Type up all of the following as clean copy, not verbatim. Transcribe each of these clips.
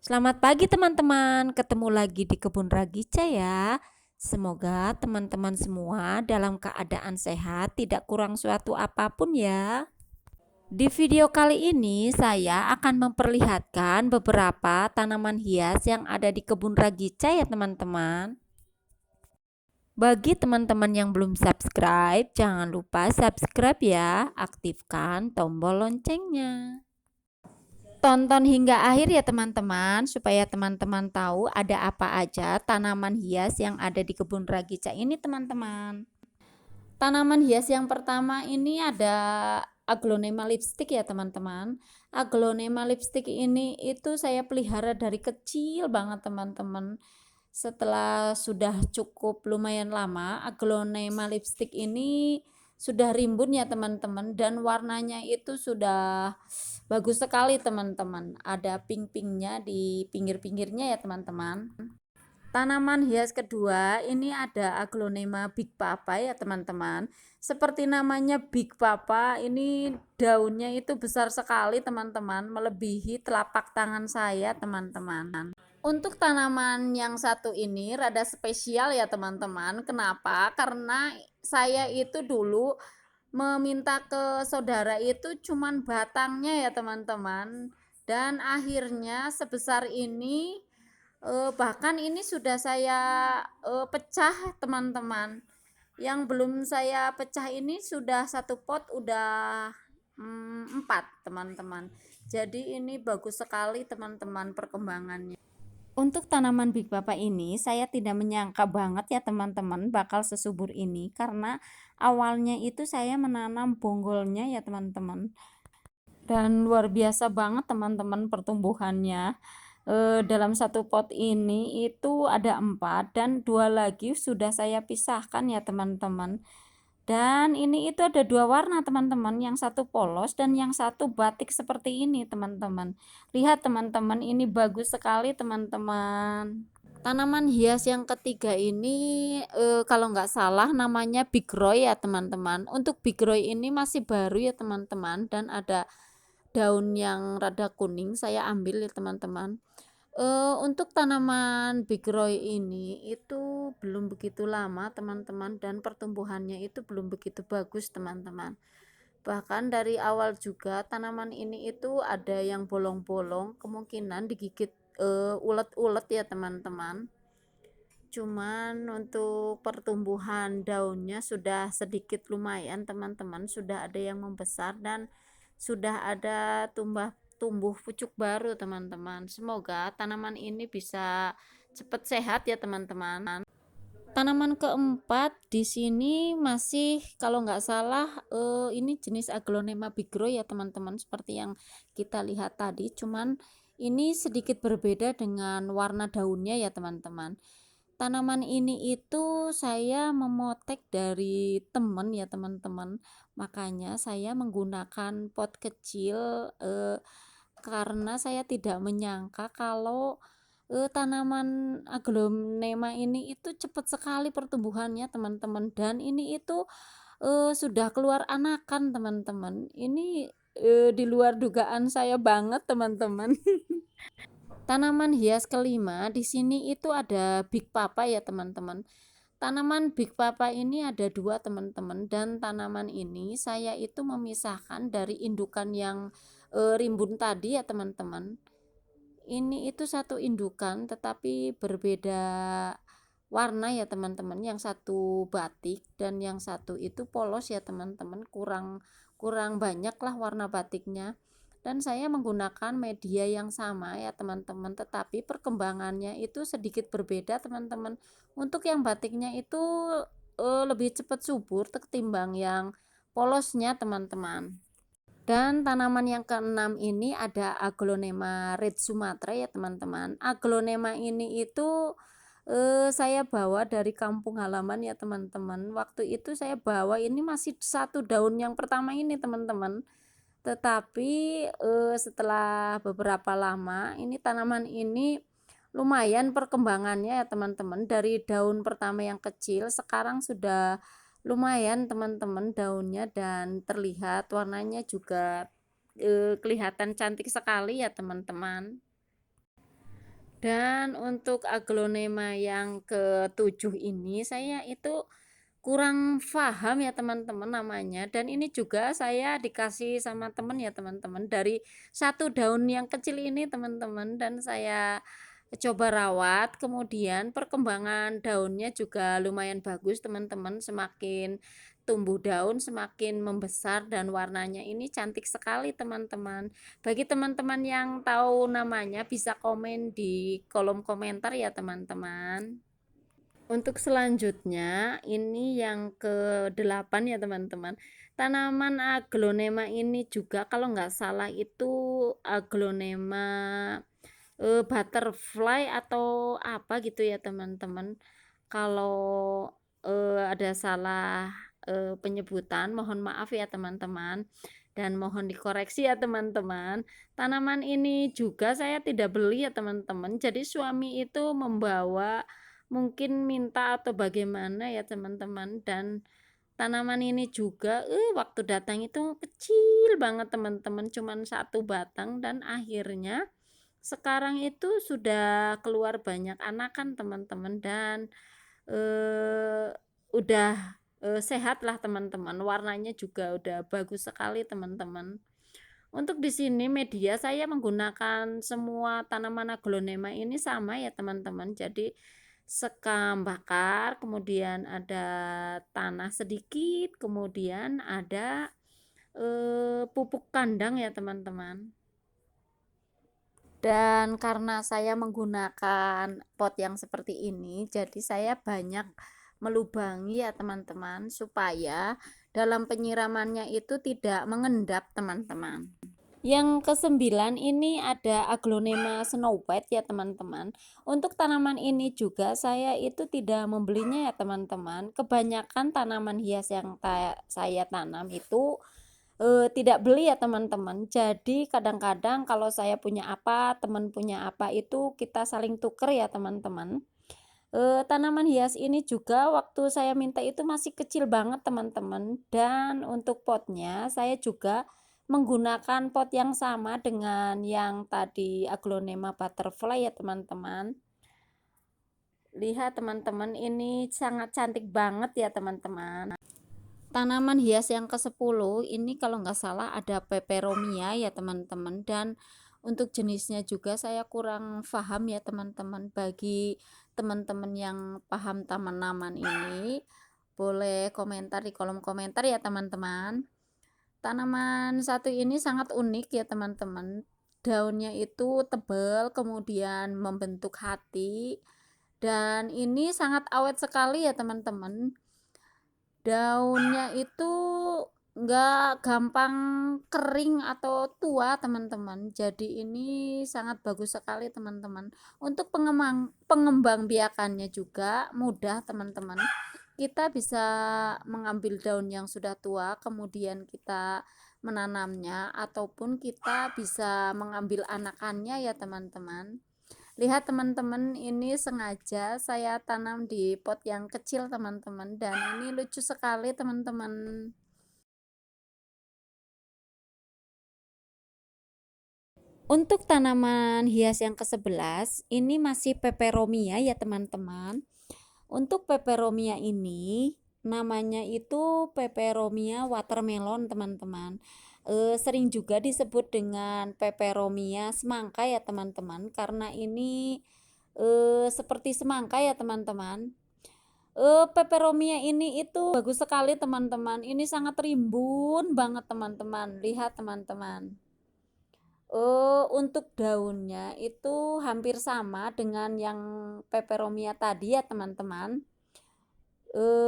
Selamat pagi teman-teman, ketemu lagi di Kebun Ragica ya. Semoga teman-teman semua dalam keadaan sehat, tidak kurang suatu apapun ya. Di video kali ini saya akan memperlihatkan beberapa tanaman hias yang ada di Kebun Ragica ya teman-teman. Bagi teman-teman yang belum subscribe, jangan lupa subscribe ya, aktifkan tombol loncengnya. Tonton hingga akhir ya teman-teman, supaya teman-teman tahu ada apa aja tanaman hias yang ada di Kebun Ragica ini teman-teman. Tanaman hias yang pertama ini ada Aglonema lipstick ya teman-teman. Aglonema lipstick ini itu saya pelihara dari kecil banget teman-teman. Setelah sudah cukup lumayan lama, Aglonema lipstick ini sudah rimbun ya teman-teman, dan warnanya itu sudah bagus sekali teman-teman. Ada pink-pinknya di pinggir-pinggirnya ya teman-teman. Tanaman hias kedua ini ada Aglonema Big Papa ya teman-teman. Seperti namanya Big Papa, ini daunnya itu besar sekali teman-teman, melebihi telapak tangan saya teman-teman. Untuk tanaman yang satu ini rada spesial ya teman-teman. Kenapa? Karena saya itu dulu meminta ke saudara itu cuman batangnya ya teman-teman, dan akhirnya sebesar ini. Bahkan ini sudah saya pecah teman-teman. Yang belum saya pecah ini sudah satu pot udah 4 teman-teman. Jadi ini bagus sekali teman-teman perkembangannya. Untuk tanaman Big Papa ini saya tidak menyangka banget ya teman-teman bakal sesubur ini, karena awalnya itu saya menanam bonggolnya ya teman-teman, dan luar biasa banget teman-teman pertumbuhannya. Dalam satu pot ini itu ada 4 dan 2 lagi sudah saya pisahkan ya teman-teman. Dan ini itu ada 2 warna teman-teman, yang satu polos dan yang satu batik seperti ini teman-teman. Lihat teman-teman, ini bagus sekali teman-teman. Tanaman hias yang ketiga ini kalau nggak salah namanya Big Roy ya teman-teman. Untuk Big Roy ini masih baru ya teman-teman, dan ada daun yang rada kuning saya ambil ya teman-teman. Untuk tanaman Big Roy ini itu belum begitu lama teman-teman, dan pertumbuhannya itu belum begitu bagus teman-teman. Bahkan dari awal juga tanaman ini itu ada yang bolong-bolong, kemungkinan digigit ulet-ulet ya teman-teman. Cuman untuk pertumbuhan daunnya sudah sedikit lumayan teman-teman, sudah ada yang membesar dan sudah ada tumbuh pucuk baru teman-teman. Semoga tanaman ini bisa cepat sehat ya teman-teman. Tanaman keempat di sini masih kalau nggak salah ini jenis Aglonema bigro ya teman-teman, seperti yang kita lihat tadi, cuman ini sedikit berbeda dengan warna daunnya ya teman-teman. Tanaman ini itu saya memotek dari temen ya teman-teman, makanya saya menggunakan pot kecil karena saya tidak menyangka kalau tanaman aglonema ini itu cepat sekali pertumbuhannya teman-teman, dan ini itu sudah keluar anakan teman-teman. Ini di luar dugaan saya banget teman-teman. Tanaman hias kelima di sini itu ada Big Papa ya teman-teman. Tanaman Big Papa ini ada 2 teman-teman, dan tanaman ini saya itu memisahkan dari indukan yang rimbun tadi ya teman-teman. Ini itu satu indukan tetapi berbeda warna ya teman-teman. Yang satu batik dan yang satu itu polos ya teman-teman. Kurang banyak lah warna batiknya. Dan saya menggunakan media yang sama ya teman-teman, tetapi perkembangannya itu sedikit berbeda teman-teman. Untuk yang batiknya itu lebih cepat subur ketimbang yang polosnya teman-teman. Dan tanaman yang keenam ini ada Aglonema Red Sumatra ya teman-teman. Aglonema ini itu saya bawa dari kampung halaman ya teman-teman. Waktu itu saya bawa ini masih satu daun yang pertama ini teman-teman. Tetapi setelah beberapa lama ini tanaman ini lumayan perkembangannya ya teman-teman. Dari daun pertama yang kecil sekarang sudah lumayan teman-teman daunnya, dan terlihat warnanya juga kelihatan cantik sekali ya teman-teman. Dan untuk aglonema yang ketujuh ini saya itu kurang paham ya teman-teman namanya, dan ini juga saya dikasih sama temen ya teman-teman, dari satu daun yang kecil ini teman-teman, dan saya coba rawat, kemudian perkembangan daunnya juga lumayan bagus teman-teman, semakin tumbuh daun semakin membesar dan warnanya ini cantik sekali teman-teman. Bagi teman-teman yang tahu namanya bisa komen di kolom komentar ya teman-teman. Untuk selanjutnya, ini yang ke-8 ya teman-teman. Tanaman aglonema ini juga kalau nggak salah itu aglonema butterfly atau apa gitu ya teman-teman. Kalau ada salah penyebutan, mohon maaf ya teman-teman, dan mohon dikoreksi ya teman-teman. Tanaman ini juga saya tidak beli ya teman-teman. Jadi suami itu membawa, mungkin minta atau bagaimana ya teman-teman, dan tanaman ini juga waktu datang itu kecil banget teman-teman, cuman satu batang, dan akhirnya sekarang itu sudah keluar banyak anakan teman-teman, dan udah sehat lah teman-teman, warnanya juga udah bagus sekali teman-teman. Untuk di sini media saya menggunakan semua tanaman aglonema ini sama ya teman-teman. Jadi sekam bakar, kemudian ada tanah sedikit, kemudian ada pupuk kandang ya teman-teman. Dan karena saya menggunakan pot yang seperti ini, jadi saya banyak melubangi ya teman-teman, supaya dalam penyiramannya itu tidak mengendap teman-teman. Yang kesembilan ini ada aglonema snow white ya teman-teman. Untuk tanaman ini juga saya itu tidak membelinya ya teman-teman. Kebanyakan tanaman hias yang saya tanam itu tidak beli ya teman-teman. Jadi kadang-kadang kalau saya punya apa, teman punya apa, itu kita saling tuker ya teman-teman. Tanaman hias ini juga waktu saya minta itu masih kecil banget teman-teman, dan untuk potnya saya juga menggunakan pot yang sama dengan yang tadi aglonema butterfly ya teman-teman. Lihat teman-teman, ini sangat cantik banget ya teman-teman. Tanaman hias yang ke-10 ini kalau nggak salah ada peperomia ya teman-teman, dan untuk jenisnya juga saya kurang paham ya teman-teman. Bagi teman-teman yang paham tanaman ini boleh komentar di kolom komentar ya teman-teman. Tanaman satu ini sangat unik ya teman-teman. Daunnya itu tebal, kemudian membentuk hati, dan ini sangat awet sekali ya teman-teman. Daunnya itu nggak gampang kering atau tua teman-teman, jadi ini sangat bagus sekali teman-teman. Untuk pengembang biakannya juga mudah teman-teman. Kita bisa mengambil daun yang sudah tua, kemudian kita menanamnya, ataupun kita bisa mengambil anakannya ya teman-teman. Lihat teman-teman, ini sengaja saya tanam di pot yang kecil teman-teman, dan ini lucu sekali teman-teman. Untuk tanaman hias yang ke-11 ini masih peperomia ya teman-teman. Untuk peperomia ini namanya itu peperomia watermelon teman-teman. Sering juga disebut dengan peperomia semangka ya teman-teman, karena ini seperti semangka ya teman-teman. Peperomia ini itu bagus sekali teman-teman. Ini sangat rimbun banget teman-teman. Lihat teman-teman. Untuk daunnya itu hampir sama dengan yang peperomia tadi ya teman-teman.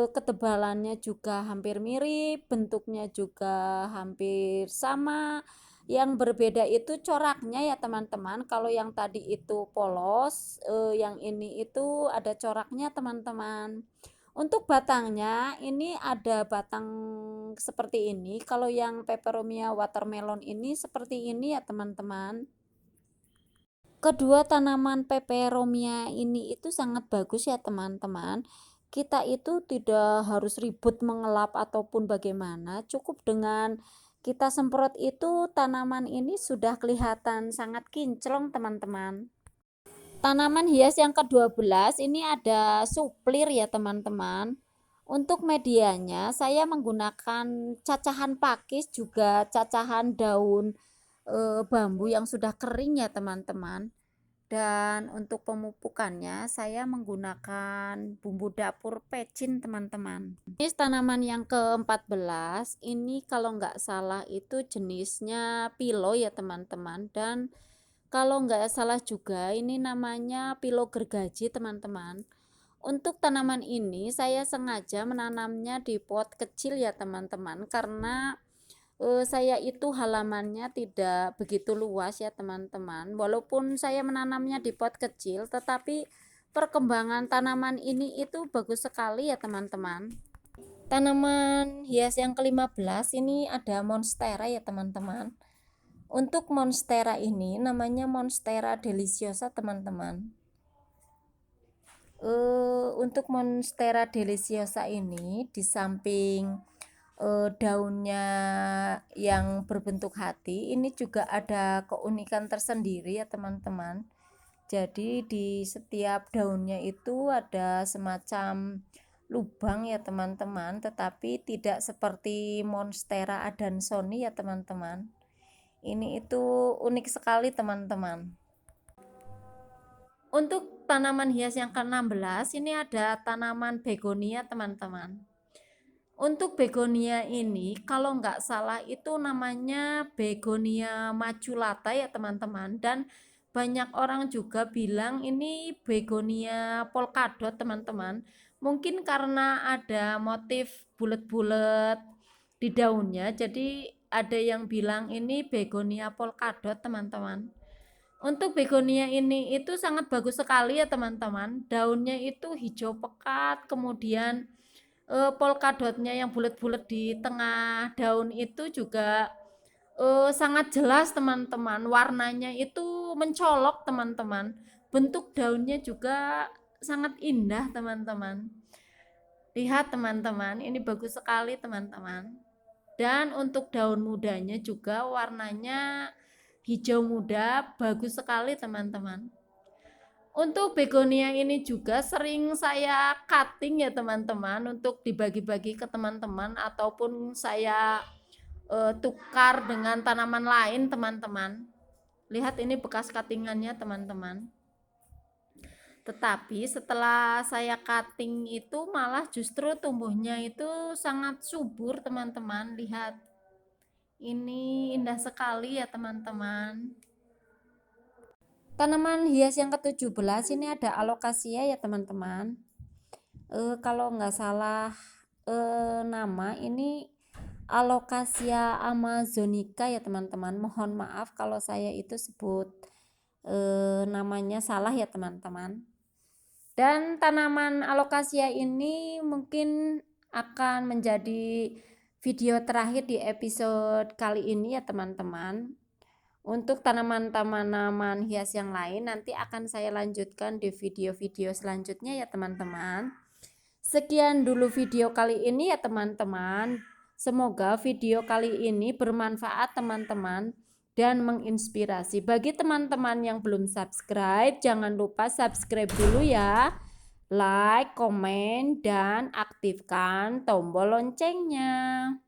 Ketebalannya juga hampir mirip, bentuknya juga hampir sama. Yang berbeda itu coraknya ya teman-teman. Kalau yang tadi itu polos, yang ini itu ada coraknya teman-teman. Untuk batangnya ini ada batang seperti ini. Kalau yang peperomia watermelon ini seperti ini ya teman-teman. Kedua tanaman peperomia ini itu sangat bagus ya teman-teman. Kita itu tidak harus ribut mengelap ataupun bagaimana, cukup dengan kita semprot itu tanaman ini sudah kelihatan sangat kinclong teman-teman. Tanaman hias yang ke-12 ini ada suplir ya teman-teman. Untuk medianya saya menggunakan cacahan pakis juga cacahan daun bambu yang sudah kering ya teman-teman. Dan untuk pemupukannya saya menggunakan bumbu dapur pecin teman-teman. Jenis tanaman yang ke-14 ini kalau nggak salah itu jenisnya pilo ya teman-teman, dan kalau nggak salah juga ini namanya pilo gergaji teman-teman. Untuk tanaman ini saya sengaja menanamnya di pot kecil ya teman-teman, karena saya itu halamannya tidak begitu luas ya teman-teman. Walaupun saya menanamnya di pot kecil, tetapi perkembangan tanaman ini itu bagus sekali ya teman-teman. Tanaman hias yang ke-15 ini ada monstera ya teman-teman. Untuk monstera ini namanya monstera deliciosa teman-teman. Untuk monstera deliciosa ini di samping daunnya yang berbentuk hati, ini juga ada keunikan tersendiri ya teman-teman. Jadi di setiap daunnya itu ada semacam lubang ya teman-teman, tetapi tidak seperti monstera adansoni ya teman-teman. Ini itu unik sekali teman-teman. Untuk tanaman hias yang ke-16 ini ada tanaman begonia teman-teman. Untuk begonia ini kalau nggak salah itu namanya begonia maculata ya teman-teman, dan banyak orang juga bilang ini begonia polkadot teman-teman. Mungkin karena ada motif bulat-bulat di daunnya, jadi ada yang bilang ini begonia polkadot teman-teman. Untuk begonia ini itu sangat bagus sekali ya teman-teman. Daunnya itu hijau pekat, kemudian polkadotnya yang bulat-bulat di tengah daun itu juga sangat jelas teman-teman. Warnanya itu mencolok teman-teman. Bentuk daunnya juga sangat indah teman-teman. Lihat teman-teman, ini bagus sekali teman-teman. Dan untuk daun mudanya juga warnanya hijau muda, bagus sekali teman-teman. Untuk begonia ini juga sering saya cutting ya teman-teman, untuk dibagi-bagi ke teman-teman ataupun saya tukar dengan tanaman lain teman-teman. Lihat ini bekas cuttingannya teman-teman. Tetapi setelah saya cutting itu malah justru tumbuhnya itu sangat subur teman-teman. Lihat, ini indah sekali ya teman-teman. Tanaman hias yang ke-17 ini ada alokasia ya teman-teman. Kalau nggak salah nama ini alokasia amazonica ya teman-teman. Mohon maaf kalau saya itu sebut namanya salah ya teman-teman. Dan tanaman alokasia ini mungkin akan menjadi video terakhir di episode kali ini ya teman-teman. Untuk tanaman-tanaman hias yang lain nanti akan saya lanjutkan di video-video selanjutnya ya teman-teman. Sekian dulu video kali ini ya teman-teman. Semoga video kali ini bermanfaat teman-teman dan menginspirasi. Bagi teman-teman yang belum subscribe, jangan lupa subscribe dulu ya. Like, komen, dan aktifkan tombol loncengnya.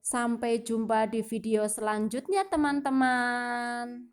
Sampai jumpa di video selanjutnya teman-teman.